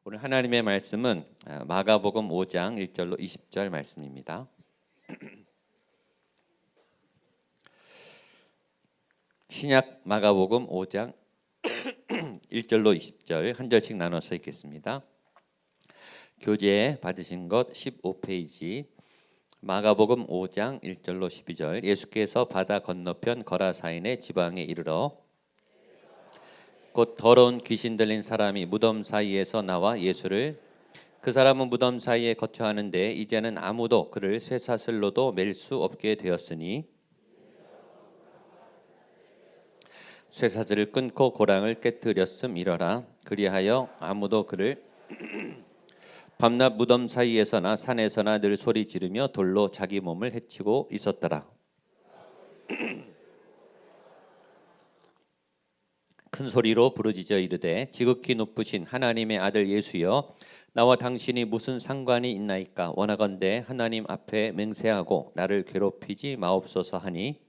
오늘 하나님의 말씀은 마가복음 5장 1절로 20절 말씀입니다. 신약 마가복음 5장 1절로 20절 한 절씩 나눠서 읽겠습니다. 교재 받으신 것 15페이지 마가복음 5장 1절로 12절. 예수께서 바다 건너편 거라사인의 지방에 이르러 곧 더러운 귀신 들린 사람이 무덤 사이에서 나와 예수를, 그 사람은 무덤 사이에 거처하는데 이제는 아무도 그를 쇠사슬로도 맬 수 없게 되었으니 쇠사슬을 끊고 고랑을 깨뜨렸음이러라. 그리하여 아무도 그를 밤낮 무덤 사이에서나 산에서나 늘 소리 지르며 돌로 자기 몸을 해치고 있었더라. 큰 소리로 부르짖어 이르되 지극히 높으신 하나님의 아들 예수여, 나와 당신이 무슨 상관이 있나이까? 원하건대 하나님 앞에 맹세하고 나를 괴롭히지 마옵소서 하니,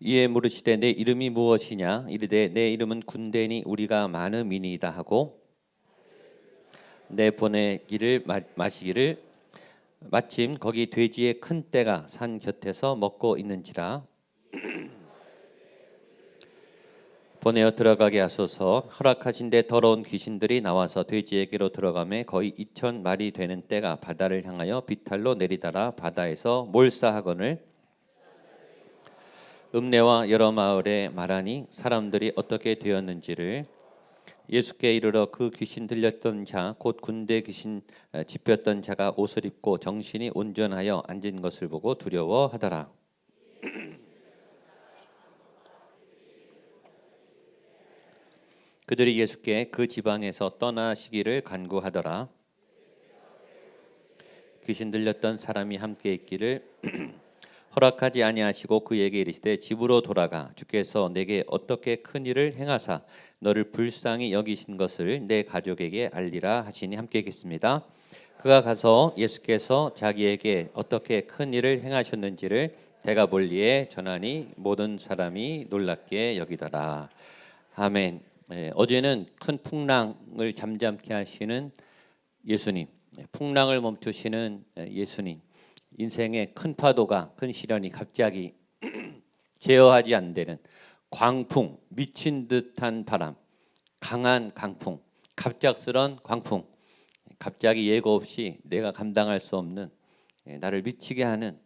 이에 물으시되 내 이름이 무엇이냐? 이르되 내 이름은 군대니 우리가 많음이니이다 하고 내 보내기를 마시기를 마침 거기 돼지의 큰 떼가 산 곁에서 먹고 있는지라. 보내어 들어가게 하소서. 허락하신데 더러운 귀신들이 나와서 돼지에게로 들어가매 거의 2,000마리 되는 떼가 바다를 향하여 비탈로 내리다라 바다에서 몰사하거늘 읍내와 여러 마을에 말하니 사람들이 어떻게 되었는지를. 예수께 이르러 그 귀신 들렸던 자 곧 군대 귀신 집혔던 자가 옷을 입고 정신이 온전하여 앉은 것을 보고 두려워하더라. 그들이 예수께 그 지방에서 떠나시기를 간구하더라. 귀신 들렸던 사람이 함께 있기를 허락하지 아니하시고 그에게 이르시되 집으로 돌아가 주께서 내게 어떻게 큰 일을 행하사 너를 불쌍히 여기신 것을 내 가족에게 알리라 하시니. 함께 읽겠습니다. 그가 가서 예수께서 자기에게 어떻게 큰 일을 행하셨는지를 데가볼리에 전하니 모든 사람이 놀랍게 여기더라. 아멘. 어제는 큰 풍랑을 잠잠케 하시는 예수님, 풍랑을 멈추시는 예수님, 인생의 큰 파도가, 큰 시련이 갑자기 제어하지 않는 광풍, 미친 듯한 바람, 강한 강풍, 갑작스런 광풍, 갑자기 예고 없이 내가 감당할 수 없는, 나를 미치게 하는,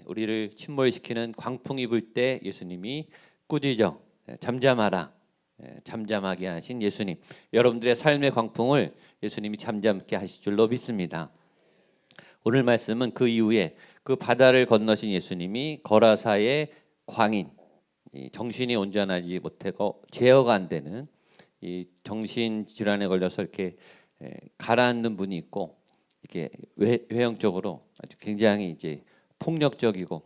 우리를 침몰시키는 광풍이 불 때 예수님이 꾸짖어 잠잠하라, 잠잠하게 하신 예수님. 여러분들의 삶의 광풍을 예수님이 잠잠케 하실 줄로 믿습니다. 오늘 말씀은 그 이후에 그 바다를 건너신 예수님이 거라사의 광인, 정신이 온전하지 못하고 제어가 안 되는 이 정신 질환에 걸려서 이렇게 가라앉는 분이 있고, 이렇게 외형적으로 아주 굉장히 이제 폭력적이고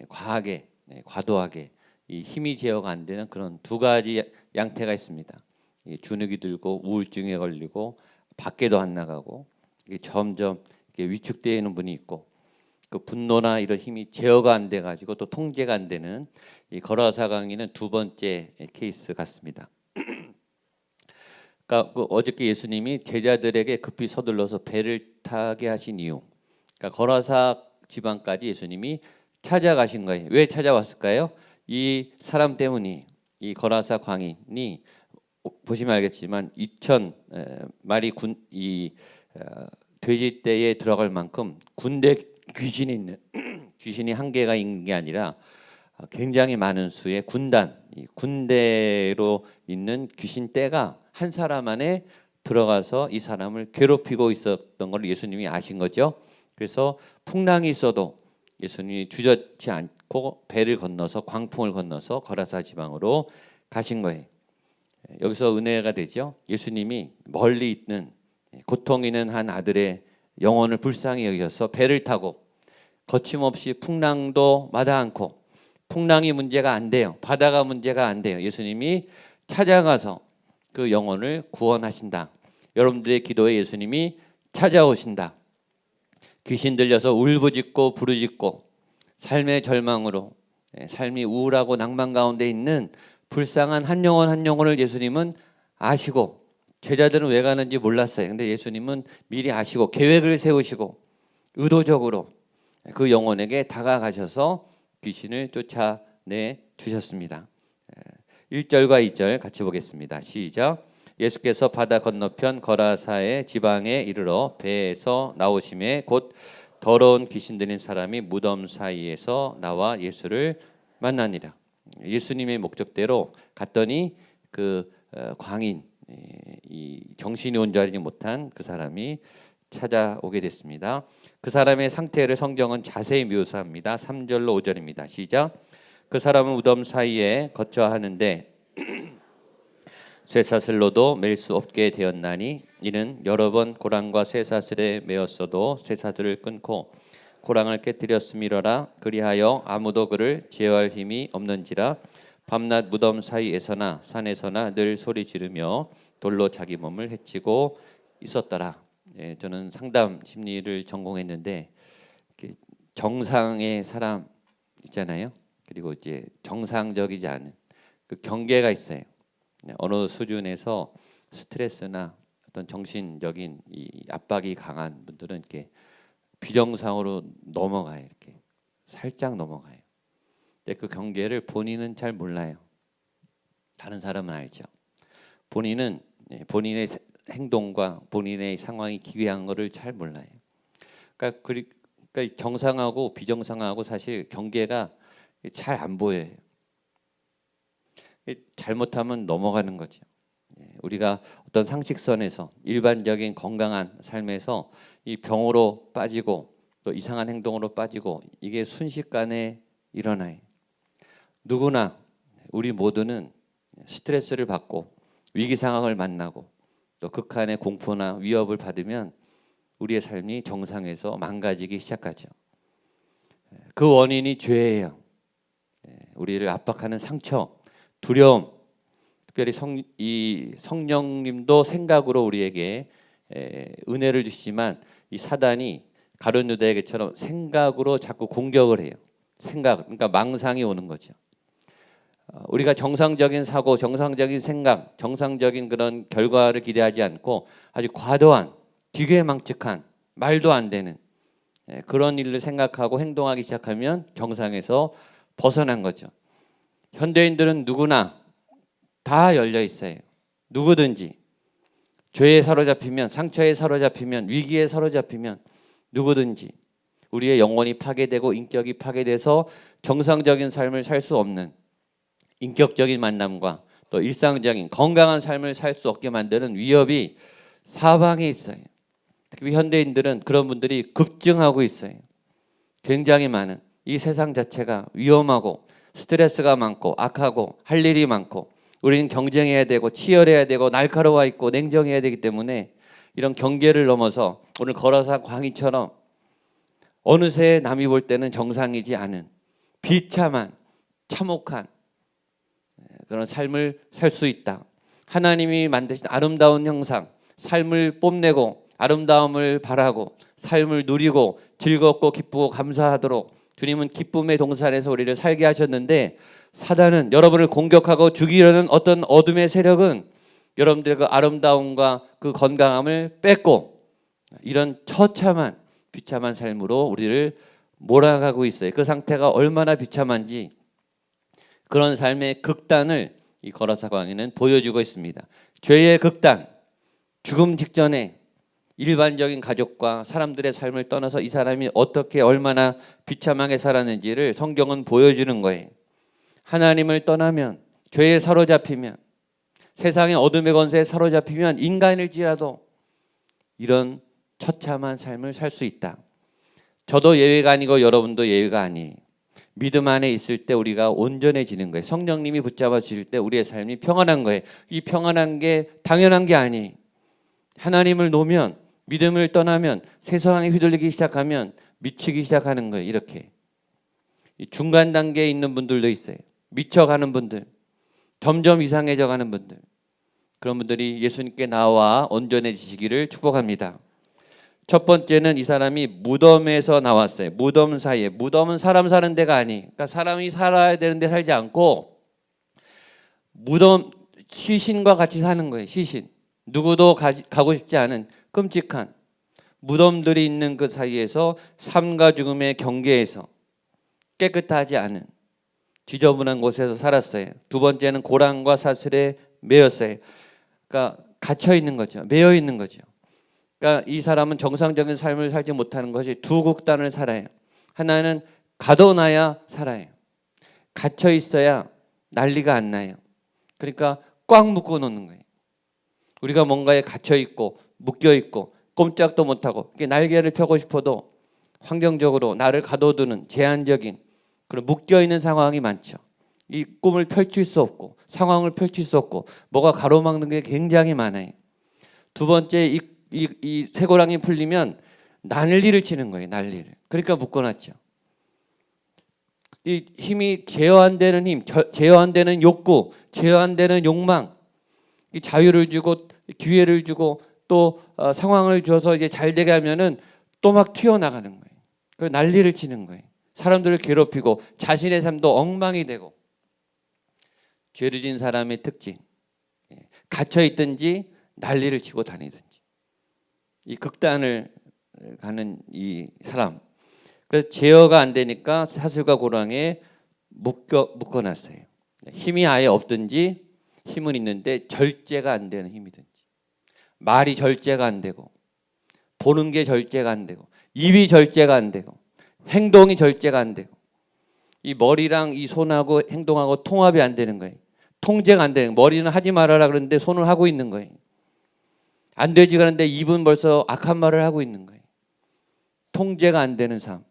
과하게 과도하게 이 힘이 제어가 안 되는 그런 두 가지 양태가 있습니다. 주눅이 들고 우울증에 걸리고 밖에도 안 나가고 점점 위축되어 있는 분이 있고, 그 분노나 이런 힘이 제어가 안 돼 가지고 또 통제가 안 되는 이 거라사 광인은 두 번째 케이스 같습니다. 그러니까 어저께 예수님이 제자들에게 급히 서둘러서 배를 타게 하신 이유, 그러니까 거라사 지방까지 예수님이 찾아가신 거예요. 왜 찾아왔을까요? 이 사람 때문이, 이 거라사 광인이 보시면 알겠지만 2,000마리 돼지떼에 들어갈 만큼 군대 귀신이 있는 귀신이 한 개가 있는 게 아니라 굉장히 많은 수의 군대로 있는 귀신 떼가 한 사람 안에 들어가서 이 사람을 괴롭히고 있었던 걸 예수님이 아신 거죠. 그래서 풍랑이 있어도 예수님이 주저치 않고 배를 건너서 광풍을 건너서 거라사 지방으로 가신 거예요. 여기서 은혜가 되죠. 예수님이 멀리 있는 고통 있는 한 아들의 영혼을 불쌍히 여겨서 배를 타고 거침없이 풍랑도 마다 않고, 풍랑이 문제가 안 돼요. 바다가 문제가 안 돼요. 예수님이 찾아가서 그 영혼을 구원하신다. 여러분들의 기도에 예수님이 찾아오신다. 귀신 들려서 울부짖고 부르짖고 삶의 절망으로 삶이 우울하고 낭만 가운데 있는 불쌍한 한 영혼 한 영혼을 예수님은 아시고, 제자들은 왜 가는지 몰랐어요. 근데 예수님은 미리 아시고 계획을 세우시고 의도적으로 그 영혼에게 다가가셔서 귀신을 쫓아내 주셨습니다. 1절과 2절 같이 보겠습니다. 시작. 예수께서 바다 건너편 거라사의 지방에 이르러 배에서 나오심에 곧 더러운 귀신 들린 사람이 무덤 사이에서 나와 예수를 만나니라. 예수님의 목적대로 갔더니 그 광인, 이 정신이 온전하지 못한 그 사람이 찾아오게 됐습니다. 그 사람의 상태를 성경은 자세히 묘사합니다. 3절로 5절입니다. 시작. 그 사람은 무덤 사이에 거처하는데 쇠사슬로도 맬 수 없게 되었나니 이는 여러 번 고랑과 쇠사슬에 매었어도 쇠사슬을 끊고 고랑을 깨뜨렸음이로라. 그리하여 아무도 그를 제어할 힘이 없는지라. 밤낮 무덤 사이에서나 산에서나 늘 소리 지르며 돌로 자기 몸을 해치고 있었더라. 저는 상담 심리를 전공했는데 정상의 사람 있잖아요. 그리고 이제 정상적이지 않은 그 경계가 있어요. 어느 수준에서 스트레스나 어떤 정신적인 이 압박이 강한 분들은 이렇게 비정상으로 넘어가요. 이렇게 살짝 넘어가요. 근데 그 경계를 본인은 잘 몰라요. 다른 사람은 알죠. 본인은 본인의 행동과 본인의 상황이 기괴한 거를 잘 몰라요. 그러니까 정상하고 비정상하고 사실 경계가 잘 안 보여요. 잘못하면 넘어가는 거죠. 우리가 어떤 상식선에서 일반적인 건강한 삶에서 이 병으로 빠지고 또 이상한 행동으로 빠지고 이게 순식간에 일어나요. 누구나 우리 모두는 스트레스를 받고 위기 상황을 만나고 또 극한의 공포나 위협을 받으면 우리의 삶이 정상에서 망가지기 시작하죠. 그 원인이 죄예요. 우리를 압박하는 상처, 두려움, 특별히 성령님도 생각으로 우리에게 은혜를 주시지만 이 사단이 가룟 유다에게처럼 생각으로 자꾸 공격을 해요. 생각, 그러니까 망상이 오는 거죠. 우리가 정상적인 사고, 정상적인 생각, 정상적인 그런 결과를 기대하지 않고 아주 과도한, 기괴망측한, 말도 안 되는 그런 일을 생각하고 행동하기 시작하면 정상에서 벗어난 거죠. 현대인들은 누구나 다 열려 있어요. 누구든지 죄에 사로잡히면, 상처에 사로잡히면, 위기에 사로잡히면 누구든지 우리의 영혼이 파괴되고 인격이 파괴돼서 정상적인 삶을 살 수 없는, 인격적인 만남과 또 일상적인 건강한 삶을 살 수 없게 만드는 위협이 사방에 있어요. 특히 현대인들은 그런 분들이 급증하고 있어요. 굉장히 많은, 이 세상 자체가 위험하고 스트레스가 많고 악하고 할 일이 많고 우리는 경쟁해야 되고 치열해야 되고 날카로워 있고 냉정해야 되기 때문에 이런 경계를 넘어서 오늘 걸어서 광희처럼 어느새 남이 볼 때는 정상이지 않은 비참한 참혹한 그런 삶을 살 수 있다. 하나님이 만드신 아름다운 형상, 삶을 뽐내고 아름다움을 바라고 삶을 누리고 즐겁고 기쁘고 감사하도록 주님은 기쁨의 동산에서 우리를 살게 하셨는데, 사단은 여러분을 공격하고 죽이려는 어떤 어둠의 세력은 여러분들의 그 아름다움과 그 건강함을 뺏고 이런 처참한 비참한 삶으로 우리를 몰아가고 있어요. 그 상태가 얼마나 비참한지 그런 삶의 극단을 이 거라사 광야는 보여주고 있습니다. 죄의 극단, 죽음 직전에 일반적인 가족과 사람들의 삶을 떠나서 이 사람이 어떻게 얼마나 비참하게 살았는지를 성경은 보여주는 거예요. 하나님을 떠나면, 죄에 사로잡히면, 세상의 어둠의 권세에 사로잡히면 인간일지라도 이런 처참한 삶을 살 수 있다. 저도 예외가 아니고 여러분도 예외가 아니에요. 믿음 안에 있을 때 우리가 온전해지는 거예요. 성령님이 붙잡아 주실 때 우리의 삶이 평안한 거예요. 이 평안한 게 당연한 게 아니에요. 하나님을 놓으면, 믿음을 떠나면, 세상에 휘둘리기 시작하면 미치기 시작하는 거예요. 이렇게 중간 단계에 있는 분들도 있어요. 미쳐가는 분들, 점점 이상해져 가는 분들, 그런 분들이 예수님께 나와 온전해지시기를 축복합니다. 첫 번째는 이 사람이 무덤에서 나왔어요. 무덤 사이에. 무덤은 사람 사는 데가 아니. 그러니까 사람이 살아야 되는데 살지 않고 무덤 시신과 같이 사는 거예요. 시신. 누구도 가고 싶지 않은 끔찍한 무덤들이 있는 그 사이에서 삶과 죽음의 경계에서 깨끗하지 않은 지저분한 곳에서 살았어요. 두 번째는 고랑과 사슬에 매였어요. 그러니까 갇혀 있는 거죠. 매여 있는 거죠. 그러니까 이 사람은 정상적인 삶을 살지 못하는 것이 두 극단을 살아요. 하나는 가둬놔야 살아요. 갇혀 있어야 난리가 안 나요. 그러니까 꽉 묶어 놓는 거예요. 우리가 뭔가에 갇혀 있고 묶여 있고 꼼짝도 못하고 날개를 펴고 싶어도 환경적으로 나를 가둬두는 제한적인 그런 묶여 있는 상황이 많죠. 이 꿈을 펼칠 수 없고 상황을 펼칠 수 없고 뭐가 가로막는 게 굉장히 많아요. 두 번째, 이 쇠고랑이 풀리면 난리를 치는 거예요. 난리를. 그러니까 묶어놨죠. 이 힘이 제어한되는 힘, 제어한되는 욕구, 제어한되는 욕망, 이 자유를 주고 기회를 주고 또 상황을 줘서 이제 잘 되게 하면은 또 막 튀어나가는 거예요. 그 난리를 치는 거예요. 사람들을 괴롭히고 자신의 삶도 엉망이 되고. 죄를 지은 사람의 특징, 갇혀 있든지 난리를 치고 다니든지 이 극단을 가는 이 사람. 그래서 제어가 안 되니까 사슬과 고랑에 묶어놨어요. 힘이 아예 없든지 힘은 있는데 절제가 안 되는 힘이든지 말이 절제가 안 되고 보는 게 절제가 안 되고 입이 절제가 안 되고 행동이 절제가 안 되고 이 머리랑 이 손하고 행동하고 통합이 안 되는 거예요. 통제가 안 되는 거예요. 머리는 하지 말아라 그러는데 손을 하고 있는 거예요. 안 되지 그러는데 입은 벌써 악한 말을 하고 있는 거예요. 통제가 안 되는 삶.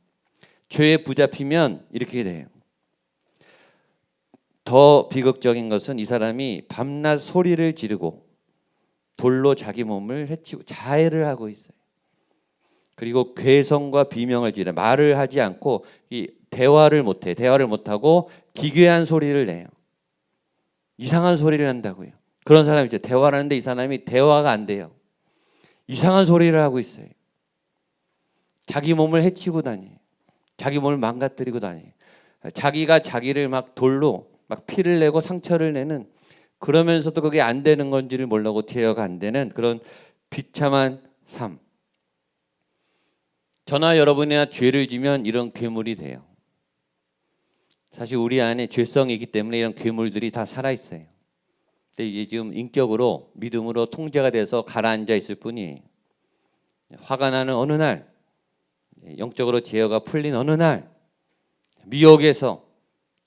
죄에 붙잡히면 이렇게 돼요. 더 비극적인 것은 이 사람이 밤낮 소리를 지르고 돌로 자기 몸을 해치고 자해를 하고 있어요. 그리고 괴성과 비명을 지르 말을 하지 않고 이 대화를 못해. 대화를 못하고 기괴한 소리를 내요. 이상한 소리를 한다고요. 그런 사람이 있죠. 대화를 하는데 이 사람이 대화가 안 돼요. 이상한 소리를 하고 있어요. 자기 몸을 해치고 다녀요. 자기 몸을 망가뜨리고 다녀요. 자기가 자기를 막 돌로 막 피를 내고 상처를 내는 그러면서도 그게 안 되는 건지를 모르고 제어가 안 되는 그런 비참한 삶. 저나 여러분이나 죄를 지면 이런 괴물이 돼요. 사실 우리 안에 죄성이 있기 때문에 이런 괴물들이 다 살아있어요. 근데 이제 지금 인격으로 믿음으로 통제가 돼서 가라앉아 있을 뿐이에요. 화가 나는 어느 날, 영적으로 제어가 풀린 어느 날, 미혹에서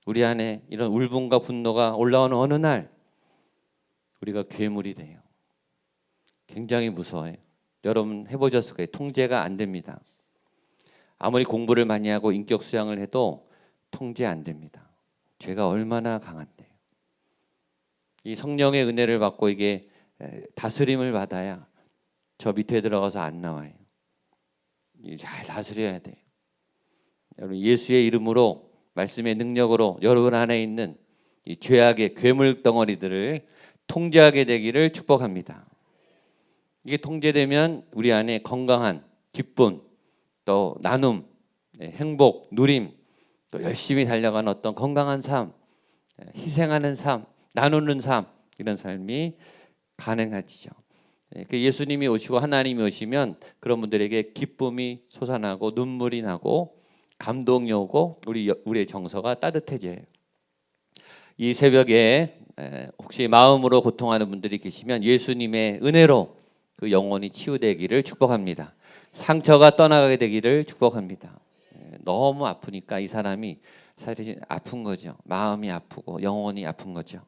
우리 안에 이런 울분과 분노가 올라오는 어느 날 우리가 괴물이 돼요. 굉장히 무서워요. 여러분 해보셨을 거예요. 통제가 안 됩니다. 아무리 공부를 많이 하고 인격 수양을 해도 통제 안 됩니다. 죄가 얼마나 강한데요. 이 성령의 은혜를 받고 이게 다스림을 받아야 저 밑에 들어가서 안 나와요. 잘 다스려야 돼요. 여러분 예수의 이름으로 말씀의 능력으로 여러분 안에 있는 이 죄악의 괴물 덩어리들을 통제하게 되기를 축복합니다. 이게 통제되면 우리 안에 건강한 기쁨, 또 나눔, 행복, 누림, 또 열심히 달려가는 어떤 건강한 삶, 희생하는 삶, 나누는 삶 이런 삶이 가능하지죠. 예수님이 오시고 하나님이 오시면 그런 분들에게 기쁨이 솟아나고 눈물이 나고 감동이 오고 우리의 정서가 따뜻해져요. 이 새벽에 혹시 마음으로 고통하는 분들이 계시면 예수님의 은혜로 그 영혼이 치유되기를 축복합니다. 상처가 떠나가게 되기를 축복합니다. 너무 아프니까 이 사람이 사실 아픈 거죠. 마음이 아프고 영혼이 아픈 거죠.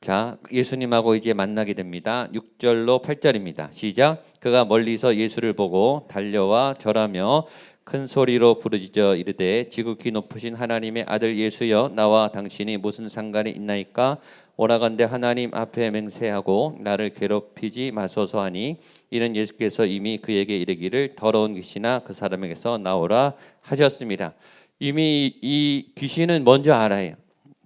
자, 예수님하고 이제 만나게 됩니다. 6절로 8절입니다. 시작. 그가 멀리서 예수를 보고 달려와 절하며 큰 소리로 부르짖어 이르되 지극히 높으신 하나님의 아들 예수여 나와 당신이 무슨 상관이 있나이까 오라간대 하나님 앞에 맹세하고 나를 괴롭히지 마소서 하니 이는 예수께서 이미 그에게 이르기를 더러운 귀신아 그 사람에게서 나오라 하셨습니다. 이미 이 귀신은 먼저 알아요.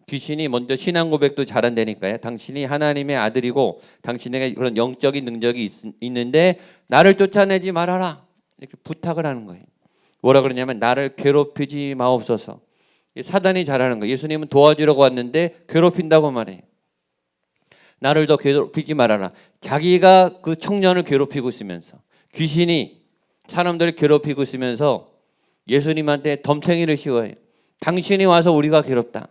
귀신이 먼저 신앙 고백도 잘한다니까요. 당신이 하나님의 아들이고 당신에게 그런 영적인 능력이 있는데 나를 쫓아내지 말아라. 이렇게 부탁을 하는 거예요. 뭐라 그러냐면 나를 괴롭히지 마옵소서. 사단이 잘하는 거예요. 예수님은 도와주려고 왔는데 괴롭힌다고 말해요. 나를 더 괴롭히지 말아라. 자기가 그 청년을 괴롭히고 있으면서 귀신이 사람들을 괴롭히고 있으면서 예수님한테 덤탱이를 씌워요. 당신이 와서 우리가 괴롭다.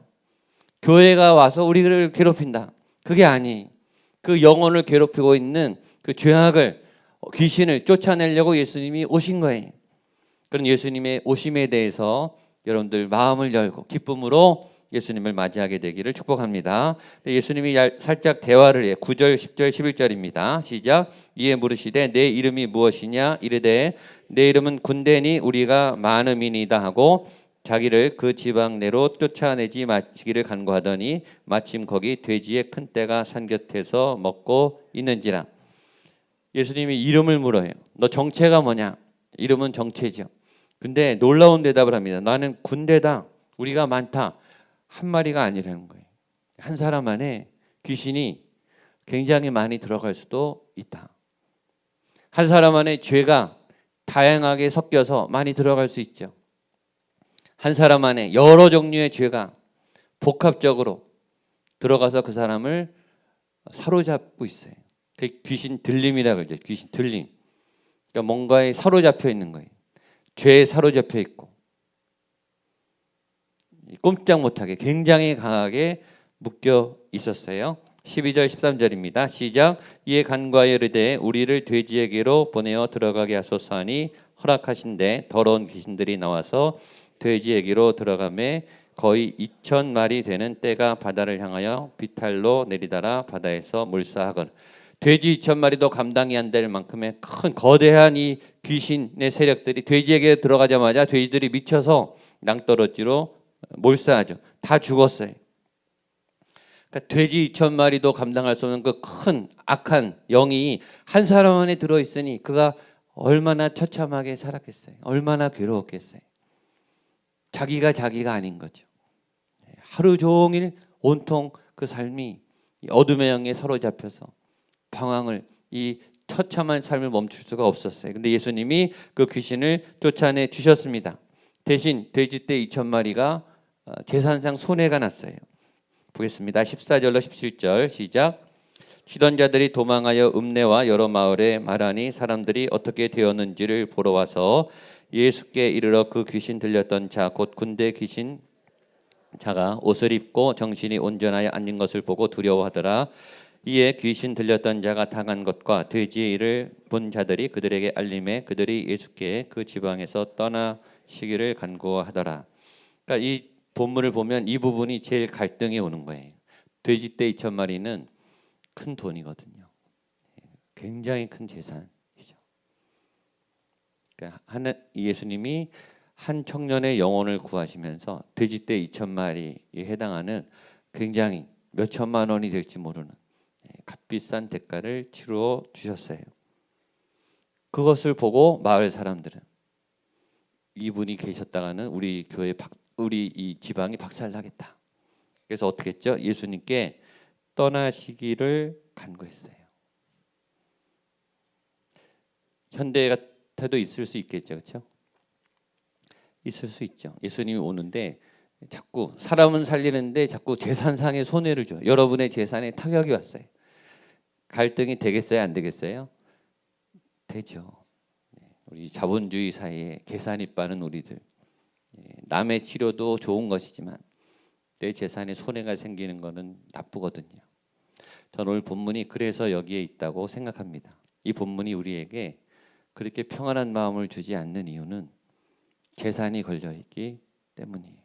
교회가 와서 우리를 괴롭힌다. 그게 아니. 그 영혼을 괴롭히고 있는 그 죄악을 귀신을 쫓아내려고 예수님이 오신 거예요. 그런 예수님의 오심에 대해서 여러분들 마음을 열고 기쁨으로 예수님을 맞이하게 되기를 축복합니다. 예수님이 살짝 대화를 해요. 9절, 10절, 11절입니다. 시작. 이에 물으시되 내 이름이 무엇이냐 이르되 내 이름은 군대니 우리가 많음이니이다 하고 자기를 그 지방 내로 쫓아내지 마시기를 간구하더니 마침 거기 돼지의 큰 떼가 산 곁에서 먹고 있는지라. 예수님이 이름을 물어요. 너 정체가 뭐냐? 이름은 정체죠. 근데 놀라운 대답을 합니다. 나는 군대다. 우리가 많다. 한 마리가 아니라는 거예요. 한 사람 안에 귀신이 굉장히 많이 들어갈 수도 있다. 한 사람 안에 죄가 다양하게 섞여서 많이 들어갈 수 있죠. 한 사람 안에 여러 종류의 죄가 복합적으로 들어가서 그 사람을 사로잡고 있어요. 그 귀신 들림이라고 그러죠. 귀신 들림. 그러니까 뭔가에 사로잡혀 있는 거예요. 죄에 사로잡혀 있고 꼼짝 못하게 굉장히 강하게 묶여 있었어요. 12절 13절입니다. 시작. 이에 간과하여 이르되 우리를 돼지에게로 보내어 들어가게 하소서 하니 허락하신대 더러운 귀신들이 나와서 돼지에게로 들어가매 거의 2,000마리 되는 떼가 바다를 향하여 비탈로 내리다라 바다에서 물사하거늘. 돼지 2,000마리도 감당이 안 될 만큼의 큰 거대한 이 귀신의 세력들이 돼지에게 들어가자마자 돼지들이 미쳐서 낭떠러지로 몰사하죠. 다 죽었어요. 그러니까 돼지 2,000마리도 감당할 수 없는 그 큰 악한 영이 한 사람 안에 들어있으니 그가 얼마나 처참하게 살았겠어요. 얼마나 괴로웠겠어요. 자기가 아닌 거죠. 하루 종일 온통 그 삶이 어둠의 영에 사로잡혀서 방황을 이 처참한 삶을 멈출 수가 없었어요. 근데 예수님이 그 귀신을 쫓아내 주셨습니다. 대신 돼지떼 2,000마리가 재산상 손해가 났어요. 보겠습니다. 14절로 17절 시작. 치던 자들이 도망하여 읍내와 여러 마을에 말하니 사람들이 어떻게 되었는지를 보러 와서 예수께 이르러 그 귀신 들렸던 자 곧 군대 귀신 자가 옷을 입고 정신이 온전하여 앉은 것을 보고 두려워하더라. 이에 귀신 들렸던 자가 당한 것과 돼지의 일을 본 자들이 그들에게 알림해 그들이 예수께 그 지방에서 떠나시기를 간구하더라. 그러니까 이 본문을 보면 이 부분이 제일 갈등이 오는 거예요. 돼지떼 2,000마리는 큰 돈이거든요. 굉장히 큰 재산이죠. 그러니까 예수님이 한 청년의 영혼을 구하시면서 돼지떼 2,000마리에 해당하는 굉장히 몇 천만 원이 될지 모르는 값비싼 대가를 치루어 주셨어요. 그것을 보고 마을 사람들은 이분이 계셨다가는 우리 교회 우리 이 지방이 박살나겠다. 그래서 어떻게 했죠? 예수님께 떠나시기를 간구했어요. 현대 같아도 있을 수 있겠죠, 그렇죠? 있을 수 있죠. 예수님이 오는데 자꾸 사람은 살리는데 자꾸 재산상의 손해를 줘요. 여러분의 재산에 타격이 왔어요. 갈등이 되겠어요, 안 되겠어요? 되죠. 우리 자본주의 사회에 계산이 빠른 우리들, 남의 치료도 좋은 것이지만 내 재산에 손해가 생기는 것은 나쁘거든요. 저는 오늘 본문이 그래서 여기에 있다고 생각합니다. 이 본문이 우리에게 그렇게 평안한 마음을 주지 않는 이유는 재산이 걸려있기 때문이에요.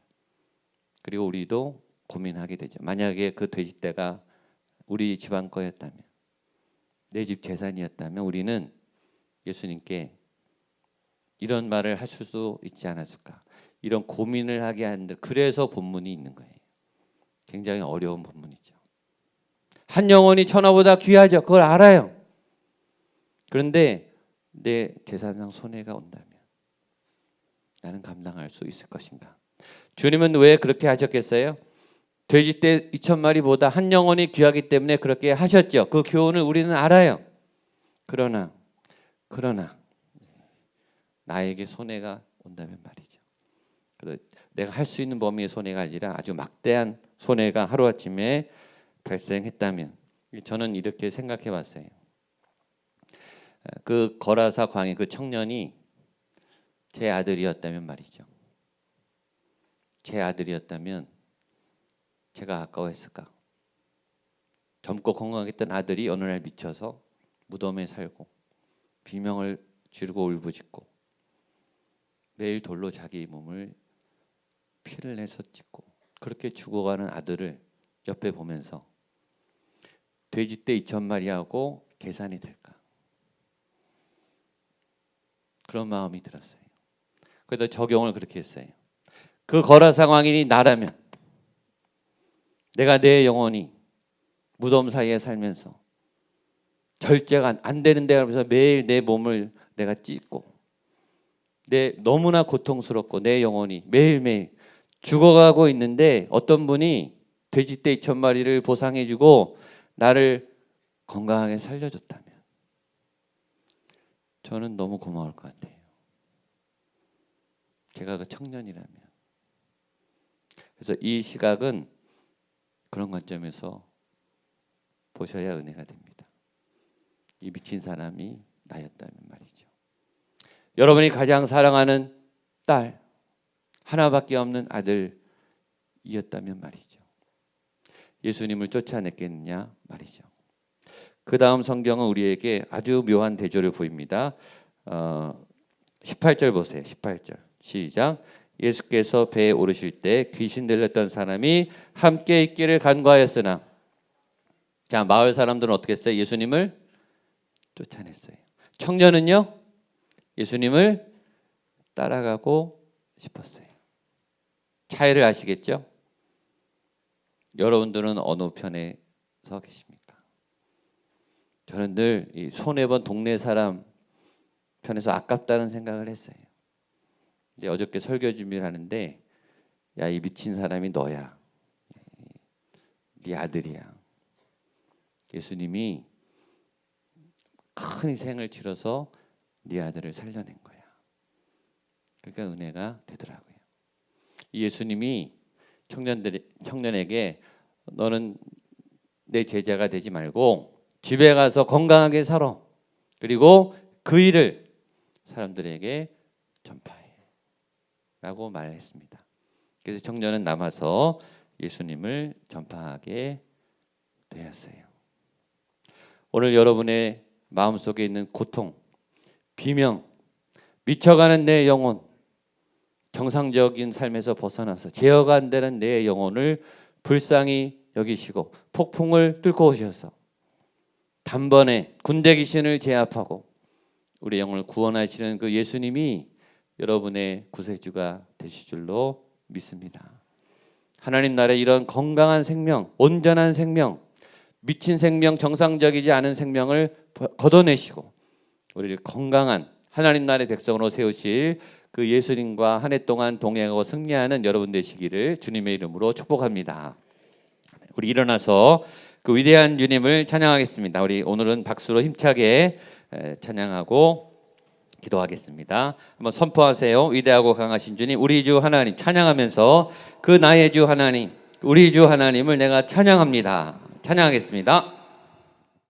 그리고 우리도 고민하게 되죠. 만약에 그 돼지떼가 우리 집안 거였다면, 내 집 재산이었다면 우리는 예수님께 이런 말을 하실 수 있지 않았을까? 이런 고민을 하게 하는데 그래서 본문이 있는 거예요. 굉장히 어려운 본문이죠. 한 영혼이 천하보다 귀하죠. 그걸 알아요. 그런데 내 재산상 손해가 온다면 나는 감당할 수 있을 것인가? 주님은 왜 그렇게 하셨겠어요? 돼지떼 2,000마리보다 한 영혼이 귀하기 때문에 그렇게 하셨죠. 그 교훈을 우리는 알아요. 그러나 나에게 손해가 온다면 말이죠. 그래서 내가 할 수 있는 범위의 손해가 아니라 아주 막대한 손해가 하루아침에 발생했다면, 저는 이렇게 생각해 봤어요. 그 거라사 광의 그 청년이 제 아들이었다면 말이죠. 제 아들이었다면 제가 아까워했을까? 젊고 건강했던 아들이 어느 날 미쳐서 무덤에 살고 비명을 지르고 울부짖고 매일 돌로 자기 몸을 피를 내서 찢고 그렇게 죽어가는 아들을 옆에 보면서 돼지떼 2,000마리하고 계산이 될까? 그런 마음이 들었어요. 그래서 적용을 그렇게 했어요. 그 거라사 광인이 나라면 내가 내 영혼이 무덤 사이에 살면서 절제가 안 되는데 하면서 매일 내 몸을 내가 찢고 내 너무나 고통스럽고 내 영혼이 매일매일 죽어가고 있는데 어떤 분이 돼지떼 2,000마리를 보상해주고 나를 건강하게 살려줬다면 저는 너무 고마울 것 같아요. 제가 그 청년이라면. 그래서 이 시각은 그런 관점에서 보셔야 은혜가 됩니다. 이 미친 사람이 나였다면 말이죠. 여러분이 가장 사랑하는 딸, 하나밖에 없는 아들이었다면 말이죠. 예수님을 쫓아냈겠느냐 말이죠. 그 다음 성경은 우리에게 아주 묘한 대조를 보입니다. 18절 보세요. 18절 시작. 예수께서 배에 오르실 때 귀신 들렸던 사람이 함께 있기를 간과하였으나, 자, 마을 사람들은 어떻게 했어요? 예수님을 쫓아냈어요. 청년은요, 예수님을 따라가고 싶었어요. 차이를 아시겠죠? 여러분들은 어느 편에 서 계십니까? 저는 늘 이 손해본 동네 사람 편에서 아깝다는 생각을 했어요. 이제 어저께 설교 준비를 하는데, 야, 이 미친 사람이 너야. 네 아들이야. 예수님이 큰 희생을 치러서 네 아들을 살려낸 거야. 그러니까 은혜가 되더라고요. 이 예수님이 청년에게 너는 내 제자가 되지 말고 집에 가서 건강하게 살아. 그리고 그 일을 사람들에게 전파해. 라고 말했습니다. 그래서 청년은 남아서 예수님을 전파하게 되었어요. 오늘 여러분의 마음속에 있는 고통, 비명, 미쳐가는 내 영혼, 정상적인 삶에서 벗어나서 제어가 안 되는 내 영혼을 불쌍히 여기시고 폭풍을 뚫고 오셔서 단번에 군대 귀신을 제압하고 우리 영혼을 구원하시는 그 예수님이 여러분의 구세주가 되실 줄로 믿습니다. 하나님 나라의 이런 건강한 생명, 온전한 생명, 미친 생명, 정상적이지 않은 생명을 걷어내시고 우리를 건강한 하나님 나라의 백성으로 세우실 그 예수님과 한 해 동안 동행하고 승리하는 여러분 되시기를 주님의 이름으로 축복합니다. 우리 일어나서 그 위대한 주님을 찬양하겠습니다. 우리 오늘은 박수로 힘차게 찬양하고 기도하겠습니다. 한번 선포하세요. 위대하고 강하신 주님, 우리 주 하나님 찬양하면서 그 나의 주 하나님, 우리 주 하나님을 내가 찬양합니다. 찬양하겠습니다.